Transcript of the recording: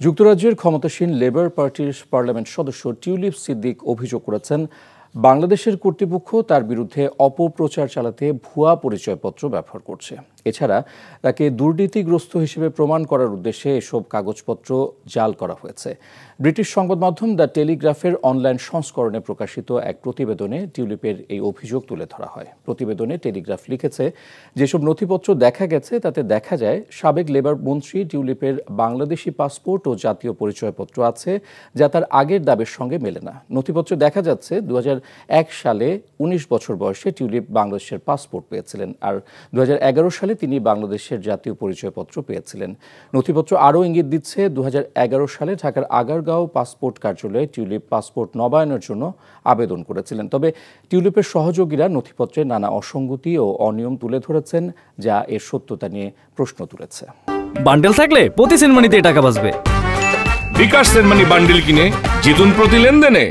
যুক্তরাজ্যের ক্ষমতাসীন লেবার পার্টির পার্লামেন্ট সদস্য টিউলিপ সিদ্দিক অভিযোগ করেছেন, বাংলাদেশের কর্তৃপক্ষ তার বিরুদ্ধে অপপ্রচার চালাতে ভুয়া পরিচয়পত্র ব্যবহার করছে। এছাড়া তাকে দুর্নীতিগ্রস্ত হিসেবে প্রমাণ করার উদ্দেশ্যে এসব কাগজপত্র জাল করা হয়েছে। ব্রিটিশ সংবাদ মাধ্যম দ্য টেলিগ্রাফের অনলাইন সংস্করণে প্রকাশিত এক প্রতিবেদনে টিউলিপের এই অভিযোগ তুলে ধরা হয়। প্রতিবেদনে টেলিগ্রাফ লিখেছে, যেসব নথিপত্র দেখা গেছে তাতে দেখা যায় সাবেক লেবার মন্ত্রী টিউলিপের বাংলাদেশি পাসপোর্ট ও জাতীয় পরিচয়পত্র আছে, যা তার আগের দাবির সঙ্গে মেলে না। নথিপত্রে দেখা যাচ্ছে 2001 সালে 19 বছর বয়সে টিউলিপ বাংলাদেশের পাসপোর্ট পেয়েছিলেন, আর 2011 সালে তিনি বাংলাদেশের জাতীয় পরিচয়পত্র পেয়েছিলেন। নথিপত্র আরও ইঙ্গিত দিচ্ছে 2011 সালে ঢাকার আগারগাঁও পাসপোর্ট কার্যালয়ে টিউলিপ পাসপোর্ট নবায়নের জন্য আবেদন করেছিলেন। তবে টিউলিপের সহযোগীরা নথিপত্রে নানা অসঙ্গতি ও অনিয়ম তুলে ধরেছেন, যা এর সত্যতা নিয়ে প্রশ্ন তুলেছে। বান্ডেল থাকলে প্রতি সেনমানিতে টাকা বাঁচবে। বিকাশ সেনমানি বান্ডেল কিনে জিতুন প্রতি লেনদেনে।